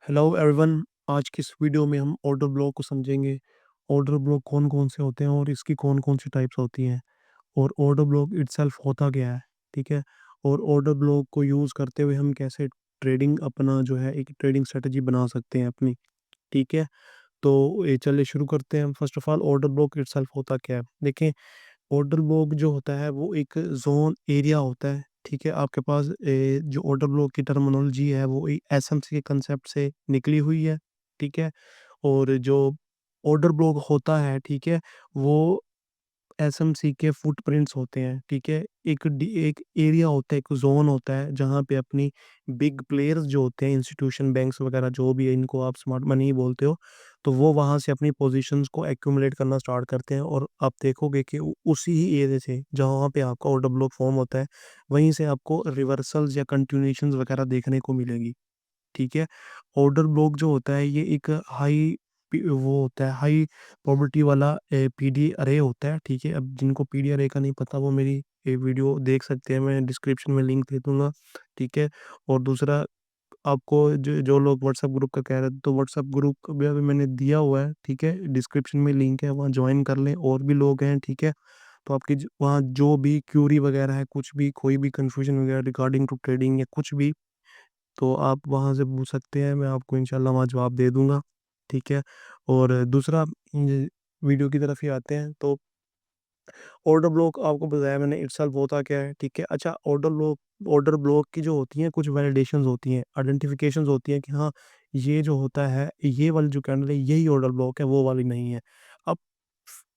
Hello everyone. आज की इस वीडियो में हम ऑर्डर ब्लॉक को समझेंगे। ऑर्डर ब्लॉक कौन कौन से होते हैं और इसकी कौन कौन सी टाइप्स होती हैं और ऑर्डर ब्लॉक इटसेल्फ होता क्या है। ठीक है। और ऑर्डर ब्लॉक को यूज़ करते हुए हम कैसे ट्रेडिंग अपना जो है एक ट्रेडिंग स्ट्रेटजी बना सकते हैं अपनी। ठीक है। तो ये चलिए शुरू करते हैं। First of all order block itself होता क्या है, देखें। ऑर्डर ब्लॉक जो होता है वो एक जोन एरिया होता है। ठीक है। आपके पास जो ऑर्डर ब्लॉक की टर्मिनोलॉजी है वो एसएमसी के कंसेप्ट से निकली हुई है। ठीक है। और जो ऑर्डर ब्लॉक होता है, ठीक है, वो एसएमसी के फुटप्रिंट्स होते हैं। ठीक है। एक एरिया होता है, एक जोन होता है जहाँ पे अपनी बिग प्लेयर्स जो होते हैं, इंस्टीट्यूशन बैंक्स वगैरह जो भी है, इनको आप स्मार्ट मनी बोलते हो, तो वो वहाँ से अपनी पोजीशंस को एक्यूमुलेट करना स्टार्ट करते हैं। और आप देखोगे कि उसी ही एरिया से जहाँ पे आपका ऑर्डर ब्लॉक फॉर्म होता है, वहीं से आपको रिवर्सल्स या कंटिन्यूएशंस वगैरह देखने को मिलेगी। ठीक है। ऑर्डर ब्लॉक जो होता है ये एक वो होता है हाई प्रोबेबिलिटी वाला पीडी अरे होता है। ठीक है। अब जिनको पीडी अरे का नहीं पता वो मेरी वीडियो देख सकते हैं, मैं डिस्क्रिप्शन में लिंक दे दूंगा। ठीक है। और दूसरा, आपको जो जो लोग व्हाट्सएप ग्रुप का कह रहे थे, तो व्हाट्सएप ग्रुप भी अभी मैंने दिया हुआ है। ठीक है। डिस्क्रिप्शन में लिंक है, वहाँ ज्वाइन कर लें, और भी लोग हैं। ठीक है। तो आपकी वहाँ जो भी क्यूरी वगैरह है, कुछ भी कोई भी कंफ्यूजन वगैरह रिगार्डिंग टू ट्रेडिंग या कुछ भी, तो आप वहाँ से पूछ सकते हैं, मैं आपको इंशाल्लाह वहाँ जवाब दे दूँगा। ठीक है। और दूसरा, वीडियो की तरफ ही आते हैं। तो ऑर्डर ब्लॉक आपको बताया मैंने इटसेल्फ होता क्या है। ठीक है। अच्छा, ऑर्डर ब्लॉक की जो होती हैं कुछ वैलिडेशंस होती हैं, आइडेंटिफिकेशंस होती हैं कि हाँ, ये जो होता है, ये वाली जो कैंडल है यही ऑर्डर ब्लॉक है, वो वाली नहीं है। अब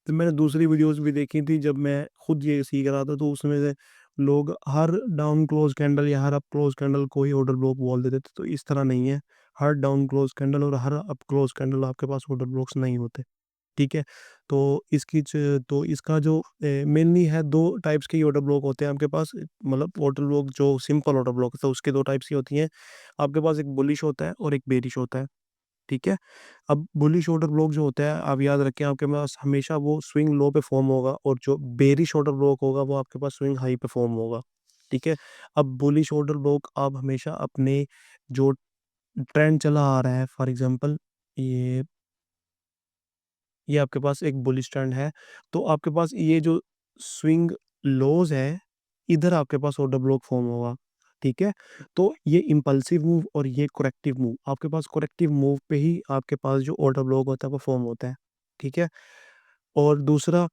तो मैंने दूसरी वीडियोस भी देखी थी जब मैं खुद ये सीख रहा था, तो उसमें से लोग हर डाउन क्लोज कैंडल या हर अप क्लोज कैंडल को ही ऑर्डर ब्लॉक बोल देते थे। तो इस तरह नहीं है। हर डाउन क्लोज कैंडल और हर अप क्लोज कैंडल आपके पास ऑर्डर ब्लॉक्स नहीं होते। ठीक है। तो तो इसका जो मेनली है, दो टाइप्स के ऑर्डर ब्लॉक होते हैं आपके पास। मतलब ऑर्डर ब्लॉक जो सिंपल ऑर्डर ब्लॉक है, तो उसके दो टाइप्स की होती हैं आपके पास। एक बुलिश होता है और एक बेरिश होता है। ठीक है। अब बुलिश ऑर्डर ब्लॉक जो होता है, आप याद रखें, आपके पास हमेशा वो स्विंग लो पे फॉर्म होगा, और जो बेरिश ऑर्डर ब्लॉक होगा वो आपके पास स्विंग हाई पे फॉर्म होगा। ठीक है। अब बुलिश ऑर्डर ब्लॉक आप हमेशा अपने जो ट्रेंड चला आ रहा है, फॉर एग्जांपल ये आपके पास एक बुलिश ट्रेंड है, तो आपके पास ये जो स्विंग लोज है, इधर आपके पास ऑर्डर ब्लॉक फॉर्म होगा। ठीक है। तो ये इम्पल्सिव मूव और ये करेक्टिव मूव, आपके पास करेक्टिव मूव पे ही आपके पास जो ऑर्डर ब्लॉक होता है वो फॉर्म होता है। ठीक है। और दूसरा,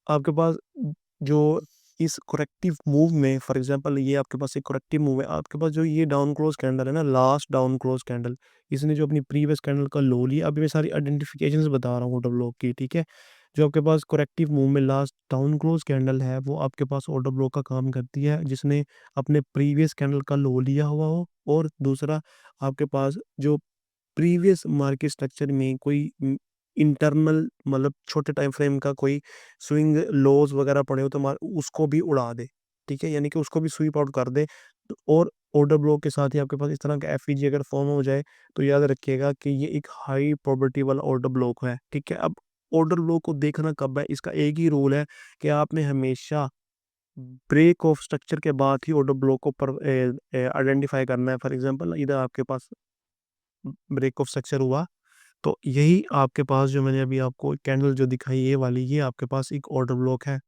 आपके पास जो इस करेक्टिव मूव में, फॉर एग्जांपल ये आपके पास एक करेक्टिव मूव है, आपके पास जो ये डाउन क्लोज कैंडल है ना, लास्ट डाउन क्लोज कैंडल, इसने जो अपनी प्रीवियस कैंडल का लो लिया, अभी मैं सारी आइडेंटिफिकेशंस बता रहा हूँ ऑर्डर ब्लॉक की। ठीक है। जो आपके पास करेक्टिव मूव में लास्ट डाउन क्लोज कैंडल है, वो आपके पास ऑर्डर ब्लॉक का काम करती है, जिसने अपने प्रीवियस कैंडल का लो लिया हुआ हो। और दूसरा, आपके पास जो प्रीवियस मार्केट स्ट्रक्चर में कोई इंटरनल, मतलब छोटे टाइम फ्रेम का कोई स्विंग लॉज वगैरह पड़े हो, तो उसको भी उड़ा दे। ठीक है। यानी कि उसको भी स्वीप आउट कर दे। और ऑर्डर ब्लॉक के साथ ही आपके पास इस तरह का एफईजी अगर फॉर्म हो जाए, तो याद रखिएगा कि ये एक हाई प्रोबेबिलिटी वाला ऑर्डर ब्लॉक है। ठीक है। अब ऑर्डर ब्लॉक को देखना कब है, इसका एक ही रूल है कि आपने हमेशा ब्रेक ऑफ स्ट्रक्चर के बाद ही ऑर्डर ब्लॉक को आइडेंटिफाई करना है। फॉर एग्जांपल इधर आपके पास ब्रेक ऑफ स्ट्रक्चर हुआ, तो यही आपके पास जो मैंने अभी आपको कैंडल जो दिखाई, ये वाली, ये आपके पास एक ऑर्डर ब्लॉक है।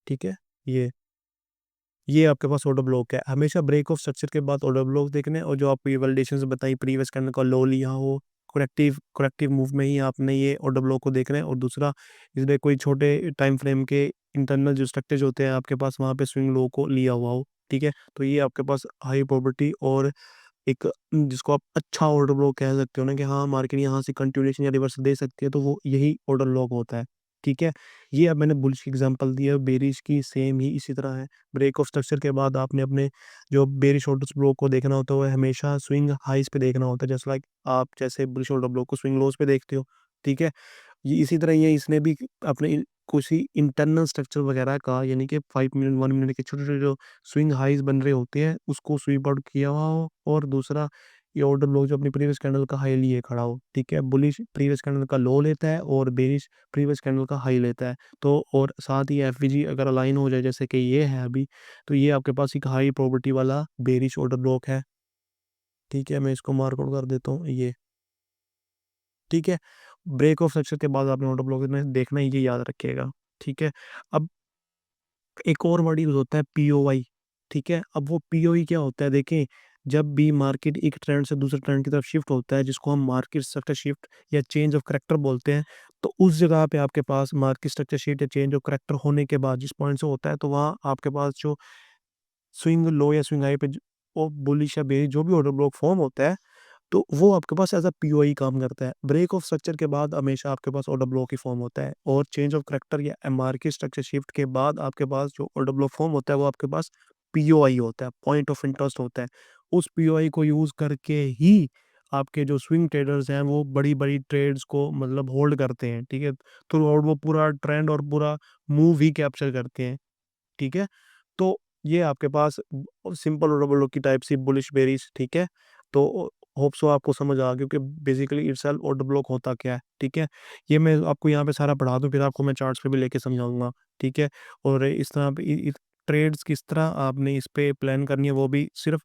ठीक है। ये आपके पास ऑर्डर ब्लॉक है। हमेशा ब्रेक ऑफ स्ट्रक्चर के बाद ऑर्डर ब्लॉक देखने, और जो आपको ये वैलिडेशंस बताई, प्रीवियस कैंडल का लो लिया हो, करेक्टिव करेक्टिव मूव में ही आपने ये ऑर्डर ब्लॉक को देखना है। और दूसरा, इसमें कोई छोटे टाइम फ्रेम के इंटरनल जो स्ट्रक्चर होते हैं आपके पास, वहाँ पे स्विंग लो को लिया हुआ हो। ठीक है। तो ये आपके पास हाई प्रोबेबिलिटी और एक जिसको आप अच्छा ऑर्डर ब्लॉक कह सकते हो ना, कि हाँ, मार्केट यहाँ से कंटिन्यूएशन या रिवर्स दे सकती है, तो वो यही ऑर्डर ब्लॉक होता है। ठीक है। ये अब मैंने बुलिश की एग्जांपल दी है, बेरिश की सेम ही इसी तरह है। ब्रेक ऑफ स्ट्रक्चर के बाद आपने अपने जो बेरिश ऑर्डर ब्लॉक को देखना होता है, वो हमेशा स्विंग हाइस पे देखना होता है, जैसे लाइक आप जैसे बुलिश ऑर्डर ब्लॉक को स्विंग लोज पे देखते हो। ठीक है। ये इसी तरह ये इसने भी अपने कुछ ही इंटरनल स्ट्रक्चर वगैरह का, यानी कि 5 मिनट 1 मिनट के छोटे छोटे जो स्विंग हाइज बन रहे होते हैं, उसको स्वीप आउट किया हुआ हो। और दूसरा, ये ऑर्डर ब्लॉक जो अपनी प्रीवियस कैंडल का हाई लिए खड़ा हो। ठीक है। बुलिश प्रीवियस कैंडल का लो लेता है और बेरिश प्रीवियस कैंडल का हाई लेता है। तो और साथ ही एफवीजी अगर अलाइन हो जाए, जैसे कि ये है अभी, तो ये आपके पास एक हाई प्रोबेबिलिटी वाला बेरिश ऑर्डर ब्लॉक है। ठीक है, मैं इसको मार्क आउट कर देता हूँ ये, ठीक है। ब्रेक ऑफ स्ट्रक्चर के बाद आपने ऑर्डर ब्लॉक में देखना है, ये याद रखिएगा, ठीक है। अब एक और वर्ड यूज होता है पीओवाई, ठीक है। अब वो पीओई क्या होता है, देखें, जब भी मार्केट एक ट्रेंड से दूसरे ट्रेंड की तरफ शिफ्ट होता है, जिसको हम मार्केट स्ट्रक्चर शिफ्ट या चेंज ऑफ करेक्टर बोलते हैं, तो उस जगह पे आपके पास मार्केट स्ट्रक्चर शिफ्ट या चेंज ऑफ करेक्टर होने के बाद जिस पॉइंट से होता है, तो वहाँ आपके पास जो स्विंग लो या स्विंग हाई पे वो बुलिश या बेरिश जो भी ऑर्डर ब्लॉक फॉर्म होता है, तो वो आपके पास एज़ अ पीओई काम करता है। ब्रेक ऑफ स्ट्रक्चर के बाद हमेशा आपके पास ऑर्डर ब्लॉक ही फॉर्म होता है, और चेंज ऑफ करैक्टर या एमआरके स्ट्रक्चर शिफ्ट के बाद आपके पास जो ऑर्डर ब्लॉक फॉर्म होता है, वो आपके पास पीओआई होता है, पॉइंट ऑफ इंटरेस्ट होता है। उस पीओआई को यूज़ करके ही आपके जो स्विंग ट्रेडर्स हैं, वो बड़ी-बड़ी ट्रेड्स को मतलब होल्ड करते हैं, ठीक है? तो और वो पूरा ट्रेंड और पूरा मूव ही कैप्चर करते हैं, ठीक है? तो ये आपके पास सिंपल और डबल की टाइप सी बुलिश बेरीज, ठीक है। तो होप सो आपको समझ आ गया कि बेसिकली इटसेल्फ ऑर्डर ब्लॉक होता क्या है, ठीक है। ये मैं आपको यहाँ पे सारा पढ़ा दूं, फिर आपको मैं चार्ट्स पे भी लेके समझाऊंगा, ठीक है। और इस तरह ट्रेड्स किस तरह आपने इस पे प्लान करनी है, वो भी सिर्फ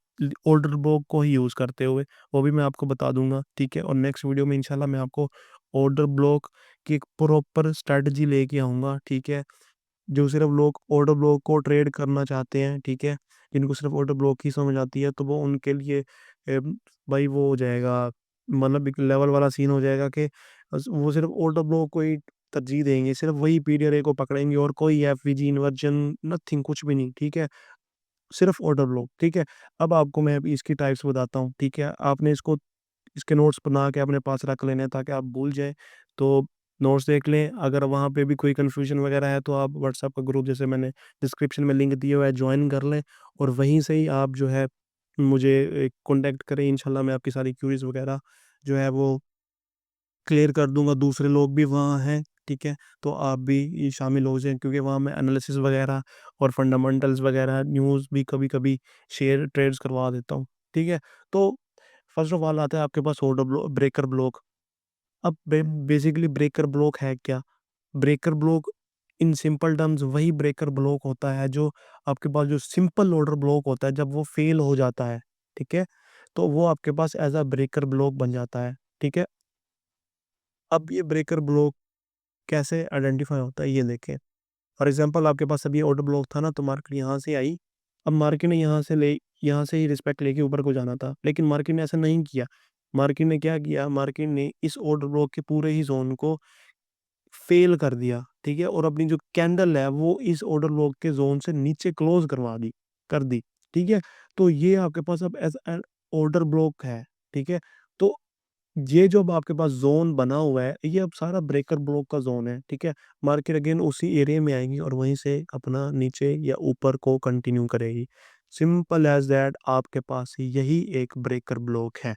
ऑर्डर ब्लॉक को ही यूज़ करते हुए, वो भी मैं आपको बता दूंगा, ठीक है। और नेक्स्ट वीडियो में इंशाल्लाह मैं आपको ऑर्डर ब्लॉक की एक प्रॉपर स्ट्रैटेजी लेके आऊँगा, ठीक है। जो सिर्फ लोग ऑर्डर ब्लॉक को ट्रेड करना चाहते हैं, ठीक है, जिनको सिर्फ ऑर्डर ब्लॉक ही समझ आती है, तो वो उनके लिए भाई वो हो जाएगा, मतलब एक लेवल वाला सीन हो जाएगा कि वो सिर्फ ऑर्डर ब्लॉक को ही तरजीह देंगे, सिर्फ वही पीडीआरए को पकड़ेंगे और कोई एफवीजी इन्वर्जन नथिंग, कुछ भी नहीं, ठीक है। सिर्फ ऑर्डर ब्लॉक, ठीक है। अब आपको मैं अभी इसकी टाइप्स बताता हूँ, ठीक है। आपने इसके नोट्स बना के अपने पास रख लेने हैं ताकि आप भूल जाएँ। तो नोट्स देख लें, अगर वहाँ पे भी कोई कन्फ्यूजन वगैरह है, तो आप व्हाट्सएप का ग्रुप, जैसे मैंने डिस्क्रिप्शन में लिंक दिया हुआ है, जॉइन कर लें, और वहीं से ही आप जो है मुझे कॉन्टैक्ट करें। इंशाल्लाह मैं आपकी सारी क्यूरीज़ वगैरह जो है वो क्लियर कर दूँगा। दूसरे लोग भी वहाँ हैं, ठीक है? तो आप भी शामिल हो जाएँ, क्योंकि वहाँ मैं एनालिसिस वगैरह और फंडामेंटल्स वगैरह न्यूज़ भी कभी-कभी शेयर ट्रेड्स करवा देता हूँ, ठीक है? तो फर्स्ट ऑफ ऑल आता है आपके पास ऑर्डर ब्रेकर ब्लॉक। अब बेसिकली ब्रेकर ब्लॉक है क्या? Breaker block in simple terms वही ब्रेकर ब्लॉक होता है जो आपके पास जो सिंपल ऑर्डर ब्लॉक होता है, जब वो फेल हो जाता है, ठीक है? तो वो आपके पास एज़ अ ब्रेकर ब्लॉक बन जाता है, ठीक है? अब ये ब्रेकर ब्लॉक कैसे आइडेंटिफाई होता है, ये देखें। फॉर एग्ज़ाम्पल आपके पास अभी ऑर्डर ब्लॉक था ना, तो मार्केट यहाँ से आई। अब मार्केट ने यहाँ से ही रिस्पेक्ट लेके ऊपर को जाना था, लेकिन मार्केट ने ऐसा नहीं किया। मार्केट ने क्या किया? मार्केट ने इस ऑर्डर ब्लॉक के पूरे ही ज़ोन को फ़ेल कर दिया, ठीक है? और अपनी जो कैंडल है, वो इस ऑर्डर ब्लॉक के ज़ोन से नीचे क्लोज़ कर दी, ठीक है? तो ये आपके पास अब एज़ एन ऑर्डर ब्लॉक है, ठीक है? तो ये जो अब आपके पास ज़ोन बना हुआ है, ये अब सारा ब्रेकर ब्लॉक का ज़ोन है, ठीक है? मार्केट अगेन उसी एरिया में आएगी और वहीं से अपना नीचे या ऊपर को कंटिन्यू करेगी। सिंपल एज़ दैट, आपके पास यही एक ब्रेकर ब्लॉक है,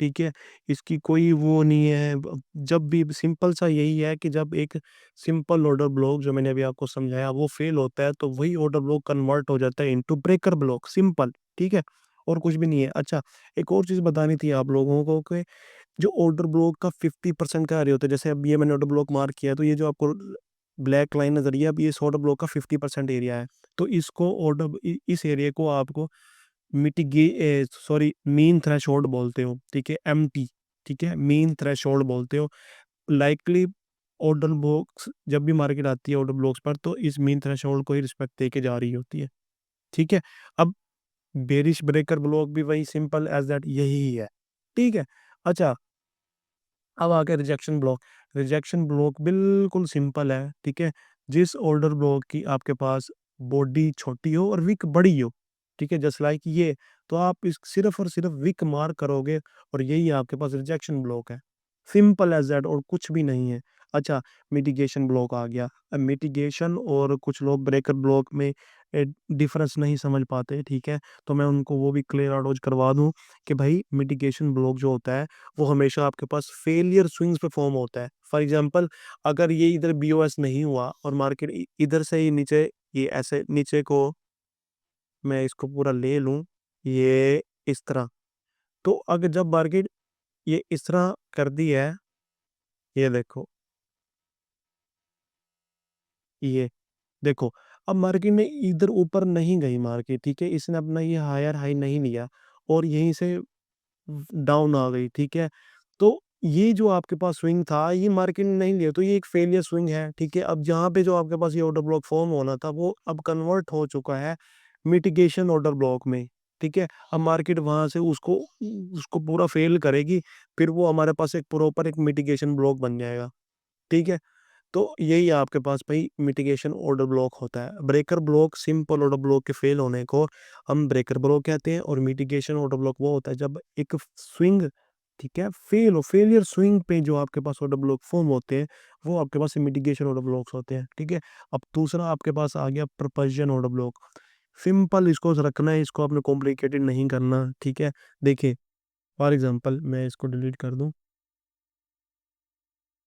ठीक है? इसकी कोई वो नहीं है। ब जब भी सिंपल सा यही है कि जब एक सिंपल ऑर्डर ब्लॉक जो मैंने अभी आपको समझाया वो फ़ेल होता है, तो वही ऑर्डर ब्लॉक कन्वर्ट हो जाता है इनटू ब्रेकर ब्लॉक, सिंपल, ठीक है? और कुछ भी नहीं है। अच्छा, एक और चीज़ बतानी थी आप लोगों को कि जो ऑर्डर ब्लॉक का 50% का एरिया होता है, जैसे अब ये मैंने ऑर्डर ब्लॉक मार्क किया है, तो ये जो आपको ब्लैक लाइन नज़र आ रही है, अब ये इस ऑर्डर ब्लॉक का 50% एरिया है। तो इसको इस एरिया को आपको मीन थ्रेशोल्ड बोलते हो, ठीक है? एमटी, ठीक है? मीन थ्रेशोल्ड बोलते हो। लाइकली ऑर्डर ब्लॉक्स जब भी मार्केट आती है ऑर्डर ब्लॉक्स पर, तो इस मीन थ्रेशोल्ड को ही रिस्पेक्ट देके जा रही होती है, ठीक है? अब बेरिश ब्रेकर ब्लॉक भी वही सिंपल एज़ दैट यही ही है, ठीक है? अच्छा, अब आ गया रिजेक्शन ब्लॉक। रिजेक्शन ब्लॉक बिल्कुल सिंपल है, ठीक है? जिस ऑर्डर ब्लॉक की आपके पास बॉडी छोटी हो और विक बड़ी हो, ठीक है? जस्ट लाइक ये, तो आप इस सिर्फ़ और सिर्फ़ विक मार्क करोगे और यही आपके पास रिजेक्शन ब्लॉक है। सिंपल एज़ दैट, और कुछ भी नहीं है। अच्छा, मिटिगेशन ब्लॉक आ गया। अब मिटिगेशन और कुछ लोग ब्रेकर ब्लॉक में डिफ़रेंस नहीं समझ पाते, ठीक है? तो मैं उनको वो भी क्लियर आउट करवा दूँ कि भाई मिटिगेशन ब्लॉक जो होता है, वो हमेशा आपके पास फेलियर स्विंग्स पे फॉर्म होता है। फॉर एग्ज़ाम्पल, अगर ये इधर बीओएस नहीं हुआ और मार्केट इधर से ही नीचे, ये ऐसे नीचे को मैं इसको पूरा ले लूँ, ये इस तरह। तो अगर जब मार्केट ये इस तरह कर दी है, ये देखो, ये देखो, अब मार्केट में इधर ऊपर नहीं गई मार्केट, ठीक है? इसने अपना ये हायर हाई नहीं लिया और यहीं से डाउन आ गई, ठीक है? तो ये जो आपके पास स्विंग था, ये मार्केट ने नहीं लिया, तो ये एक फेलियर स्विंग है, ठीक है? अब जहाँ पे जो आपके पास ये ऑर्डर ब्लॉक फॉर्म होना था, वो अब कन्वर्ट हो चुका है मिटिगेशन ऑर्डर ब्लॉक में, ठीक है? अब मार्केट वहाँ से उसको उसको पूरा फेल करेगी, फिर वो हमारे पास एक प्रॉपर एक मिटिगेशन ब्लॉक बन जाएगा, ठीक है? तो यही आपके पास भाई मिटिगेशन ऑर्डर ब्लॉक होता है। Breaker block simple order block के फेल होने को हम ब्रेकर ब्लॉक कहते हैं, और मिटिगेशन ऑर्डर ब्लॉक वो होता है जब एक स्विंग, ठीक है, फेलियर स्विंग पे जो आपके पास ऑर्डर ब्लॉक फॉर्म होते हैं, वो आपके पास मिटिगेशन ऑर्डर ब्लॉक्स होते हैं, ठीक है? अब दूसरा आपके पास आ गया प्रोपल्शन ऑर्डर ब्लॉक। सिंपल इसको रखना है, इसको आपने कॉम्प्लिकेटेड नहीं करना, ठीक है? देखिए, फॉर एग्जांपल मैं इसको डिलीट कर दूं।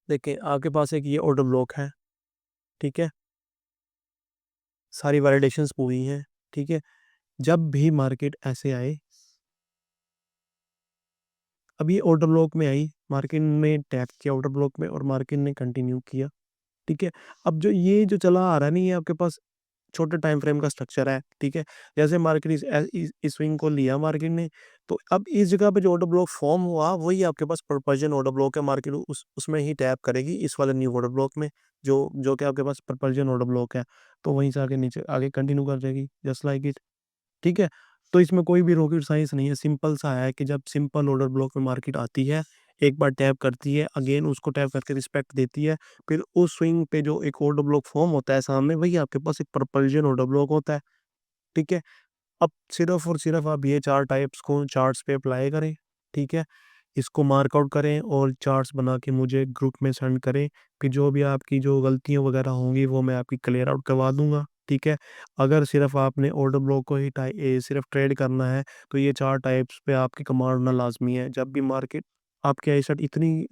देखिए, आपके पास एक ये ऑर्डर ब्लॉक है, ठीक है? सारी वैलिडेशंस पूरी हैं, ठीक है? जब भी मार्केट ऐसे आए, अब ये ऑर्डर ब्लॉक में आई, मार्केट ने टैप किया ऑर्डर ब्लॉक में और मार्केट ने कंटिन्यू किया, ठीक है? अब जो ये जो चला आ रहा है ना, ये आपके पास छोटे टाइम फ्रेम का स्ट्रक्चर है, ठीक है? जैसे मार्केट इस स्विंग को लिया मार्केट ने, तो अब इस जगह पे जो ऑर्डर ब्लॉक फॉर्म हुआ, वही आपके पास प्रोपल्शन ऑर्डर ब्लॉक है। मार्केट उसमें ही टैप करेगी इस वाले न्यू ऑर्डर ब्लॉक में, जो जो कि आपके पास प्रोपल्शन ऑर्डर ब्लॉक है, तो वहीं से आगे नीचे आगे कंटिन्यू कर जाएगी जस्ट लाइक इट, ठीक है? तो इसमें कोई भी रॉकेट साइंस नहीं है, सिंपल सा है कि जब सिंपल ऑर्डर ब्लॉक में मार्केट आती है, एक बार टैप करती है, अगेन उसको टैप करके रिस्पेक्ट देती है, फिर उस स्विंग पे जो एक ऑर्डर ब्लॉक फॉर्म होता है सामने, वही आपके पास एक प्रोपल्शन ऑर्डर ब्लॉक होता है, ठीक है? अब सिर्फ़ और सिर्फ़ आप ये 4 टाइप्स को चार्ट्स पे अप्लाई करें, ठीक है? इसको मार्क आउट करें और चार्ट्स बना के मुझे ग्रुप में सेंड करें, फिर जो भी आपकी जो गलतियाँ वगैरह होंगी वो मैं आपकी क्लियर आउट करवा दूँगा, ठीक है? अगर सिर्फ़ आपने ऑर्डर ब्लॉक को ही सिर्फ़ ट्रेड करना है, तो ये 4 टाइप्स पे आपकी कमांड होना लाज़मी है। जब भी मार्केट आपकी आईसाइट इतनी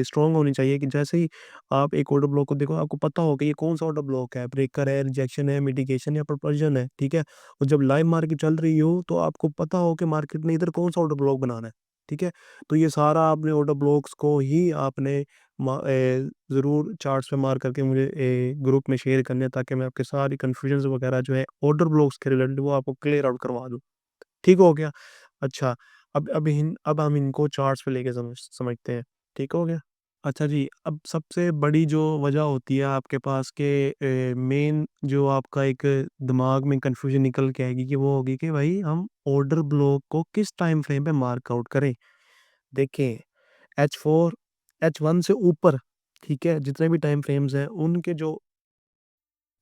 स्ट्रॉन्ग होनी चाहिए कि जैसे ही आप एक ऑर्डर ब्लॉक को देखो, आपको पता हो कि ये कौन-सा ऑर्डर ब्लॉक है, ब्रेकर है, रिजेक्शन है, मिटिगेशन या प्रोपल्शन है, ठीक है? और जब लाइव मार्केट चल रही हो, तो आपको पता हो कि मार्केट ने इधर कौन-सा ऑर्डर ब्लॉक बनाना है, ठीक है? तो ये सारा आपने ऑर्डर ब्लॉक्स को ही आपने ज़रूर चार्ट्स पे मार्क करके मुझे ग्रुप में शेयर करने हैं, ताकि मैं आपके सारी कन्फ्यूजन्स वगैरह जो है ऑर्डर ब्लॉक्स के रिलेटेड वो आपको क्लियर आउट करवा दूँ। ठीक हो गया? अच्छा, अब हम इनको चार्ट्स पे लेके समझते हैं। ठीक हो गया? अच्छा जी, अब सबसे बड़ी जो वजह होती है आपके पास के मेन जो आपका एक दिमाग में कन्फ्यूजन निकल के आएगी कि वो होगी कि भाई हम ऑर्डर ब्लॉक को किस टाइम फ्रेम पे मार्क आउट करें। देखिए, H4, H1 से ऊपर, ठीक है, जितने भी टाइम फ्रेम्स हैं उनके जो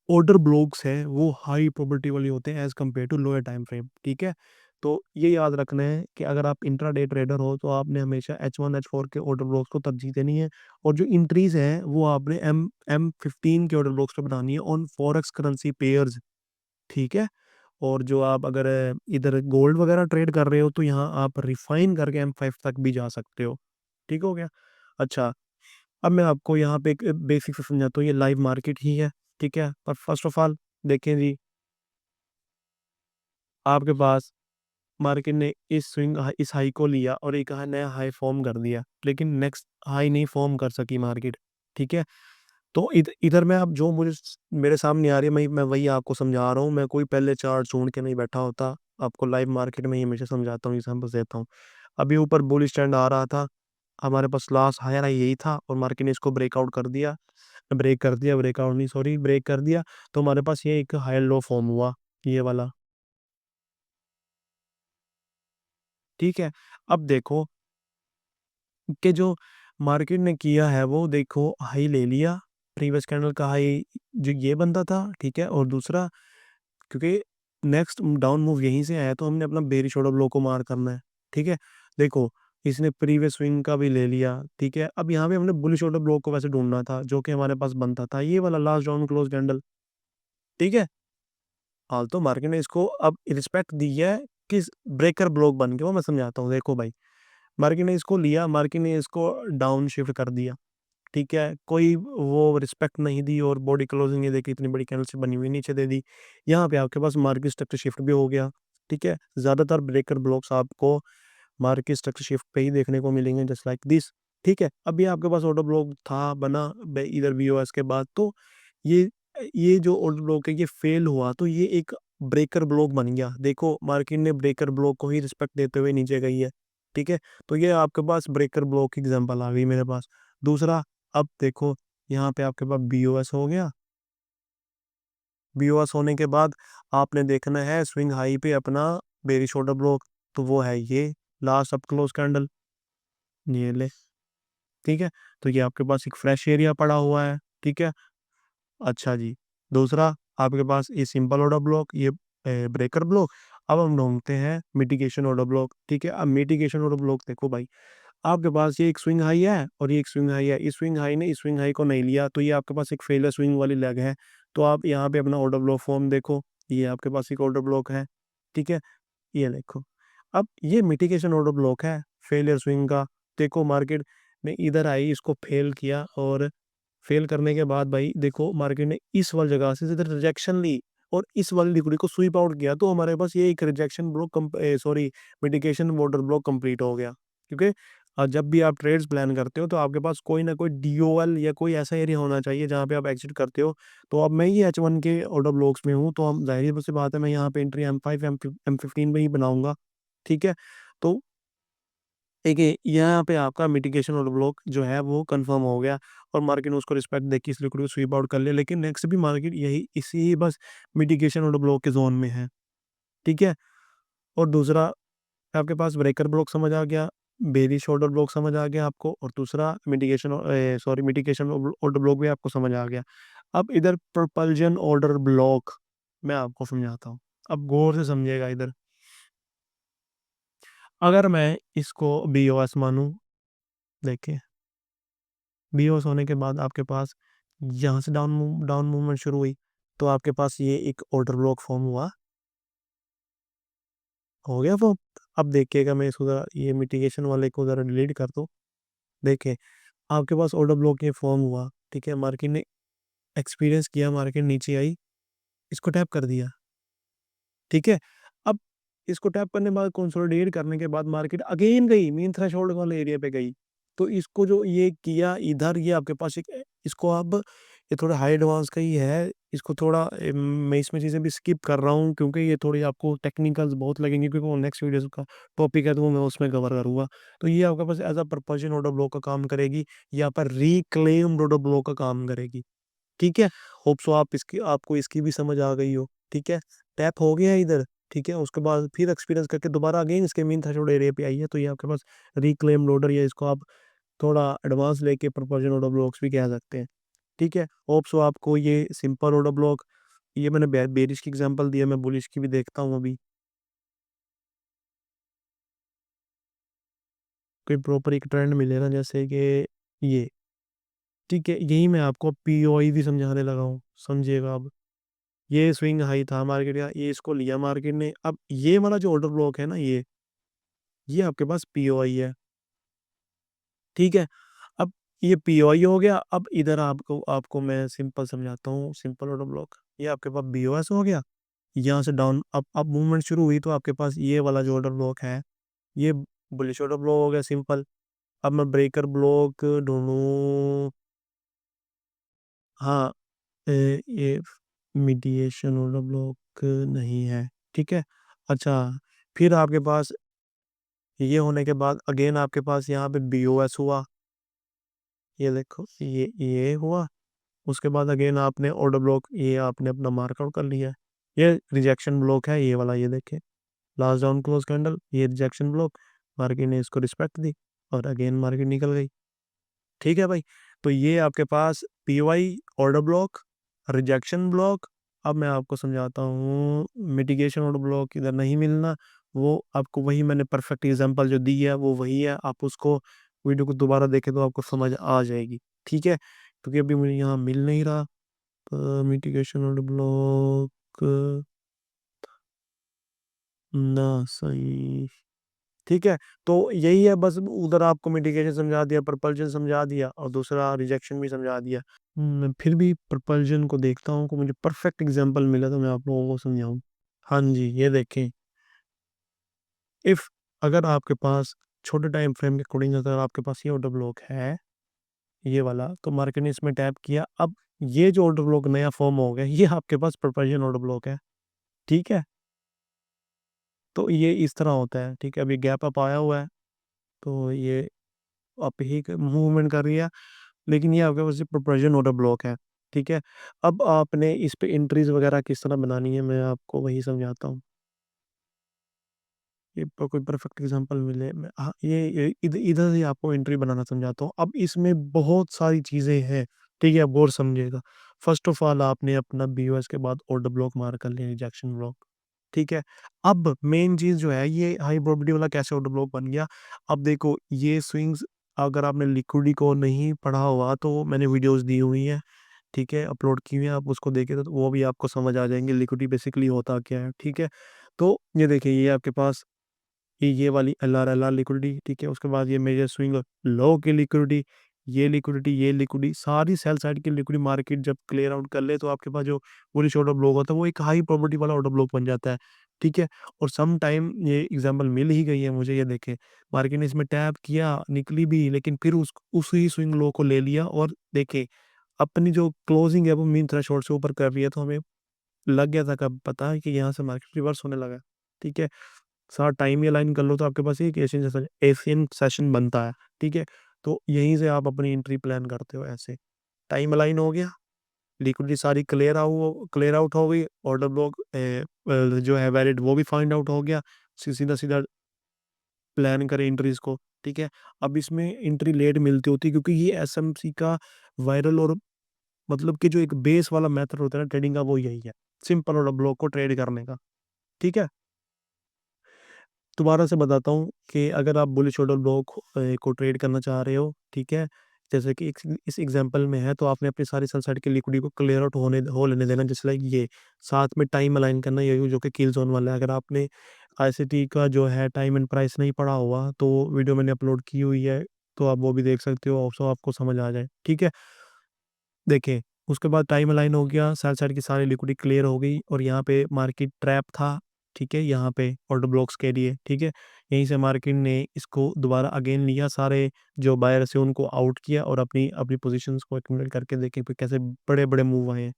ऑर्डर ब्लॉक्स हैं वो हाई प्रोबेबिलिटी वाले होते हैं as compare to lower time frame, ठीक है? तो ये याद रखना है कि अगर आप इंट्राडे ट्रेडर हो तो आपने हमेशा H1, H4 के ऑर्डर ब्लॉक्स को तरजीह देनी है, और जो एंट्रीज़ हैं वो आपने M15 के ऑर्डर ब्लॉक्स पे बनानी है ऑन फॉरेक्स करेंसी पेयर्स, ठीक है? और जो आप अगर इधर गोल्ड वगैरह ट्रेड कर रहे हो तो यहाँ आप रिफाइन करके M5 तक भी जा सकते हो। ठीक हो गया? अच्छा, अब मैं आपको यहाँ पे एक बेसिक से समझाता हूँ, ये लाइव मार्केट ही है, ठीक है? पर फर्स्ट ऑफ ऑल देखें जी, आपके पास मार्केट ने इस हाई को लिया और एक नया हाई फॉर्म कर दिया, लेकिन नेक्स्ट हाई नहीं फॉर्म कर सकी मार्केट, ठीक है? तो इधर मैं अब जो मेरे सामने आ रही है, मैं वही आपको समझा रहा हूँ, मैं कोई पहले चार्ट ढूँढ के नहीं बैठा होता, आपको लाइव मार्केट में ही हमेशा समझाता हूँ, एग्ज़ाम्पल्स देता हूँ। अभी ऊपर बुलिश ट्रेंड आ रहा था, हमारे पास लास्ट हायर हाई यही था और मार्केट ने इसको ब्रेकआउट नहीं सॉरी ब्रेक कर दिया, तो हमारे पास ये एक हायर लो फॉर्म हुआ, ये वाला, ठीक है? अब देखो कि जो मार्केट ने किया है वो देखो हाई ले लिया, प्रीवियस कैंडल का हाई जो ये बनता था, ठीक है? और दूसरा, क्योंकि नेक्स्ट डाउन मूव यहीं से आया तो हमने अपना बेरिश ऑर्डर ब्लॉक को मार करना है, ठीक है? देखो, इसने प्रीवियस स्विंग का भी ले लिया, ठीक है? अब यहाँ पे हमने बुलिश ऑर्डर ब्लॉक को वैसे ढूँढना था, जो कि हमारे पास बनता था, ये वाला लास्ट डाउन क्लोज कैंडल, ठीक है? हाँ, तो मार्केट ने इसको अब रिस्पेक्ट दी है, किस ब्रेकर ब्लॉक बन के, वो मैं समझाता हूँ, देखो भाई, मार्केट ने इसको लिया, मार्केट ने इसको डाउन शिफ्ट कर दिया, ठीक है? कोई वो रिस्पेक्ट नहीं दी और बॉडी क्लोजिंग ये देखिए इतनी बड़ी कैंडल से बनी हुई नीचे दे दी। यहाँ पे आपके पास मार्केट स्ट्रक्चर शिफ्ट भी हो गया, ठीक है? ज़्यादातर ब्रेकर ब्लॉक्स आपको मार्केट स्ट्रक्चर शिफ्ट पे ही देखने को मिलेंगे जस्ट लाइक दिस, ठीक है? अभी आपके पास ऑर्डर ब्लॉक था बना इधर वीओएस के बाद, तो ये ये जो ऑर्डर ब्लॉक है ये फेल हुआ, तो ये एक ब्रेकर ब्लॉक बन गया। देखो, मार्केट ने ब्रेकर ब्लॉक को ही रिस्पेक्ट देते हुए नीचे गई है, ठीक है? तो ये आपके पास ब्रेकर ब्लॉक की एग्ज़ाम्पल आ गई मेरे पास। दूसरा, अब देखो यहाँ पे आपके पास बीओएस हो गया। बीओएस होने के बाद आपने देखना है स्विंग हाई पे अपना बेयरिश ऑर्डर ब्लॉक, तो वो है ये लास्ट अप क्लोज कैंडल, ये ले, ठीक है? तो ये आपके पास एक फ्रेश एरिया पड़ा हुआ है, ठीक है? अच्छा जी। दूसरा, आपके पास ये सिंपल ऑर्डर ब्लॉक, ये ब्रेकर ब्लॉक। अब हम ढूँढते हैं मिटिगेशन ऑर्डर ब्लॉक, ठीक है? अब मिटिगेशन ऑर्डर ब्लॉक देखो भाई, आपके पास ये एक स्विंग हाई है और ये एक स्विंग हाई है। इस स्विंग हाई ने इस स्विंग हाई को नहीं लिया, तो ये आपके पास एक फेलर स्विंग वाली लेग है। तो आप यहाँ पे अपना ऑर्डर ब्लॉक फॉर्म देखो, ये आपके पास एक ऑर्डर ब्लॉक है, ठीक है? ये देखो। अब ये मिटिगेशन ऑर्डर ब्लॉक है फेलियर स्विंग का। देखो मार्केट ने इधर आई, इसको फेल किया और फेल करने के बाद भाई देखो मार्केट ने इस वाली जगह से इधर रिजेक्शन ली और इस वाली लिक्विड को स्वीप आउट किया, तो हमारे पास ये एक rejection block sorry mitigation order block complete हो गया। क्योंकि जब भी आप ट्रेड्स प्लान करते हो तो आपके पास कोई ना कोई डीओएल या कोई ऐसा एरिया होना चाहिए जहाँ पे आप एग्जिट करते हो। तो अब मैं ये H1 के ऑर्डर ब्लॉक्स में हूँ, तो हम ज़ाहिर सी बात है मैं यहाँ पे एंट्री M5 M15 में ही बनाऊंगा, ठीक है? तो देखिए, यहाँ पे आपका मिटिगेशन और ब्लॉक जो है वो कंफर्म हो गया और मार्केट ने उसको रिस्पेक्ट देके इस लिक्विड को स्वीप आउट कर लिया। लेकिन नेक्स्ट भी मार्केट यही इसी ही बस मिटिगेशन और ब्लॉक के जोन में है, ठीक है? और दूसरा, आपके पास ब्रेकर ब्लॉक समझ आ गया, बेरिश ऑर्डर ब्लॉक समझ आ गया आपको, और दूसरा मिटिगेशन ऑर्डर ब्लॉक भी आपको समझ आ गया। अब इधर प्रोपल्जन ऑर्डर ब्लॉक मैं आपको समझाता हूँ। अब गौर से समझिएगा इधर। अगर मैं इसको बीओएस मानूं, देखिए बीओएस होने के बाद आपके पास यहाँ से डाउन मूवमेंट शुरू हुई, तो आपके पास ये एक ऑर्डर ब्लॉक फॉर्म हुआ, हो गया फॉर्म। अब देखिएगा, मैं इसको ज़रा ये मिटिगेशन वाले को ज़रा डिलीट कर दूँ। देखिए, आपके पास ऑर्डर ब्लॉक ये फॉर्म हुआ, ठीक है? मार्केट ने एक्सपीरियंस किया, मार्केट नीचे आई, इसको टैप कर दिया, ठीक है? अब इसको टैप करने के बाद कंसोलिडेट करने के बाद मार्केट अगेन गई, मीन थ्रेशोल्ड वाले एरिया पे गई। तो इसको जो ये किया इधर, ये आपके पास एक इसको अब ये थोड़ा हाई एडवांस का ही है। इसको थोड़ा मैं इसमें चीज़ें भी स्किप कर रहा हूँ क्योंकि ये थोड़ी आपको टेक्निकल्स बहुत लगेंगे, क्योंकि वो नेक्स्ट वीडियो का टॉपिक है तो वो मैं उसमें कवर करूँगा। तो ये आपके पास एज़ अ परपल्शन ऑर्डर ब्लॉक का काम करेगी, यहाँ पर रिक्लेम्ड ऑर्डर ब्लॉक का काम करेगी। ठीक है? होप सो आपको इसकी भी समझ आ गई हो, ठीक है? टैप हो गया इधर, ठीक है? उसके बाद फिर एक्सपीरियंस करके दोबारा अगेन इसके मीन थ्रेशोल्ड एरिया पे आई है, तो ये आपके पास रिक्लेम्ड ऑर्डर, या इसको आप थोड़ा एडवांस लेके प्रोपोज़न ऑर्डर ब्लॉक्स भी कह सकते हैं, ठीक है? होप सो आपको ये सिंपल ऑर्डर ब्लॉक, ये मैंने बेयरिश की एग्ज़ाम्पल दी है, मैं बुलिश की भी देखता हूँ अभी। कोई प्रॉपर एक ट्रेंड मिले ना, जैसे कि ये, ठीक है? यही मैं आपको पीओआई भी समझाने लगा हूँ, समझिएगा अब। ये स्विंग हाई था मार्केट का, ये इसको लिया मार्केट ने। अब ये वाला जो ऑर्डर ब्लॉक है ना, ये आपके पास पीओआई है, ठीक है? अब ये पीओआई हो गया। अब इधर आपको आपको मैं सिंपल समझाता हूँ, सिंपल ऑर्डर ब्लॉक। ये आपके पास बीओएस हो गया, यहाँ से डाउन अब मूवमेंट शुरू हुई, तो आपके पास ये वाला जो ऑर्डर ब्लॉक है, ये बुलिश ऑर्डर ब्लॉक हो गया सिंपल। अब मैं ब्रेकर ब्लॉक ढूँढूँ, हाँ, ये मीडिएशन ऑर्डर ब्लॉक नहीं है, ठीक है? अच्छा, फिर आपके पास ये होने के बाद अगेन आपके पास यहाँ पे बीओएस हुआ, ये देखो ये हुआ। उसके बाद अगेन आपने ऑर्डर ब्लॉक ये आपने अपना मार्कआउट कर लिया है। ये रिजेक्शन ब्लॉक है ये वाला, ये देखें लास्ट डाउन क्लोज कैंडल, ये रिजेक्शन ब्लॉक, मार्केट ने इसको रिस्पेक्ट दी और अगेन मार्केट निकल गई, ठीक है भाई? तो ये आपके पास PY order block, rejection block. अब मैं आपको समझाता हूँ मिटिगेशन ऑर्डर ब्लॉक इधर नहीं मिलना, वो आपको वही मैंने परफेक्ट एग्जांपल जो दी है वो वही है, आप उसको वीडियो को दोबारा देखें तो आपको समझ आ जाएगी, ठीक है? क्योंकि अभी मुझे यहाँ मिल नहीं रहा मिटिगेशन ऑर्डर ब्लॉक ना, सही, ठीक है? तो यही है बस, उधर आपको मिटिगेशन समझा दिया, प्रपल्जन समझा दिया और दूसरा रिजेक्शन भी समझा दिया। मैं फिर भी प्रपल्जन को देखता हूँ कि मुझे परफेक्ट एग्जांपल मिला तो मैं आप लोगों को समझाऊँ। हाँ जी, ये देखें, इफ़ अगर आपके पास छोटे टाइम फ्रेम के अकॉर्डिंग अगर आपके पास ये ऑर्डर ब्लॉक है, ये वाला, तो मार्केट ने इसमें टैप किया। अब ये जो ऑर्डर ब्लॉक नया फॉर्म हो गया, ये आपके पास प्रपल्जन ऑर्डर ब्लॉक है, ठीक है? तो ये इस तरह होता है, ठीक है? अभी गैप अप आया हुआ है, तो ये आप ही मूवमेंट कर रही है, लेकिन ये आपके पास प्रोपोर्शन ऑर्डर ब्लॉक है, ठीक है। अब आपने इस पे एंट्रीज वगैरह किस तरह बनानी है, मैं आपको वही समझाता हूँ। ये कोई परफेक्ट एग्जांपल मिले, मैं हाँ, ये इधर इधर से आपको एंट्री बनाना समझाता हूँ। अब इसमें बहुत सारी चीजें हैं, ठीक है, आप गौर समझिएगा। फर्स्ट ऑफ ऑल आपने अपना बीओएस के बाद ऑर्डर ब्लॉक मार कर लिया, रिजेक्शन ब्लॉक, ठीक है। अब मेन चीज जो है, ये हाई प्रोबेबिलिटी वाला कैसे ऑर्डर ब्लॉक बन गया। अब देखो ये स्विंग्स, अगर आपने लिक्विडिटी को नहीं पढ़ा हुआ तो मैंने वीडियोस दी हुई है, ठीक है, अपलोड की हुई है, आप उसको देखें तो वो भी आपको समझ आ जाएंगे लिक्विडिटी बेसिकली होता क्या है, ठीक है। तो ये देखिए, ये आपके पास ये वाली एल आर लिक्विडिटी, ठीक है। उसके बाद ये मेजर स्विंग लो की लिक्विडिटी, ये लिक्विडिटी, सारी सेल साइड की लिक्विडिटी मार्केट जब क्लियर आउट कर ले तो आपके पास जो बुलिश ऑर्डर ब्लॉक होता है वो एक हाई प्रोबेबिलिटी वाला ऑर्डर ब्लॉक बन जाता है, ठीक है। और सम टाइम ये एग्जांपल मिल ही गई है मुझे, ये देखें, मार्केट ने इसमें टैप किया, निकली भी, लेकिन फिर उसी स्विंग लो को ले लिया, और देखे अपनी जो क्लोजिंग है वो मीन थ्रेशोल्ड से ऊपर कर रही है, तो हमें लग गया था, कब पता है कि यहाँ से मार्केट रिवर्स होने लगा है, ठीक है। सारा टाइम ही अलाइन कर लो तो आपके पास एक एशियन सेशन बनता है, ठीक है। तो यहीं से आप अपनी एंट्री प्लान करते हो ऐसे। टाइम अलाइन हो गया, लिक्विडिटी सारी क्लियर आउट हो गई, ऑर्डर ब्लॉक जो है वैलिड वो भी फाइंड आउट हो गया, सीधा सीधा प्लान करें एंट्रीज को, ठीक है। अब इसमें एंट्री लेट मिलती होती है क्योंकि ये एसएमसी का वायरल और मतलब कि जो एक बेस वाला मेथड होता है ना ट्रेडिंग का, वो यही है, सिंपल ऑर्डर ब्लॉक को ट्रेड करने का, ठीक है। दोबारा से बताता हूँ कि अगर आप बुलिश ऑर्डर ब्लॉक को ट्रेड करना चाह रहे हो, ठीक है, जैसे कि इस एग्जांपल में है, तो आपने अपनी सारी सेल साइड की लिक्विडिटी को क्लियर आउट हो लेने देना, जैसे लाइक ये साथ में टाइम अलाइन करना, ये जो कि किल जोन वाला है। अगर आपने आईसीटी का जो है टाइम एंड प्राइस नहीं पढ़ा हुआ तो वीडियो मैंने अपलोड की हुई है, तो आप वो भी देख सकते हो, सो आपको समझ आ जाए, ठीक है। देखें, उसके बाद टाइम अलाइन हो गया, सेल साइड की सारी लिक्विडिटी क्लियर हो गई, और यहाँ पे मार्केट ट्रैप था, ठीक है, यहाँ पे ऑर्डर ब्लॉक्स के लिए, ठीक है। यहीं से मार्केट ने इसको दोबारा अगेन लिया, सारे जो बायर्स है उनको आउट किया, और अपनी अपनी पोजीशंस को एक्यूमुलेट करके देखें फिर कैसे बड़े बड़े मूव आए हैं,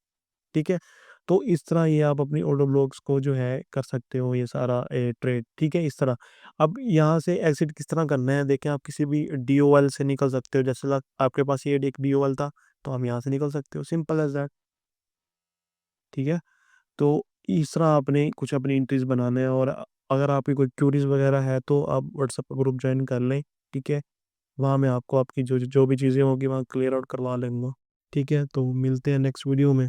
ठीक है। तो इस तरह ये आप अपनी ऑर्डर ब्लॉक्स को जो है कर सकते हो, ये सारा ट्रेड, ठीक है, इस तरह। अब यहाँ से एग्जिट किस तरह करना है, देखें, आप किसी भी डीओएल से निकल सकते हो, जैसे आपके पास ये एक डीओएल था, तो हम यहाँ से निकल सकते हो, सिंपल एज दैट, ठीक है। तो इस तरह आपने कुछ अपनी एंट्रीज बनाने हैं, और अगर आपकी कोई क्यूरीज वगैरह है तो आप व्हाट्सएप ग्रुप ज्वाइन कर लें, ठीक है। वहाँ मैं आपको आपकी जो जो भी चीज़ें होंगी वहाँ क्लियर आउट करवा लेंगे, ठीक है। तो मिलते हैं नेक्स्ट वीडियो में।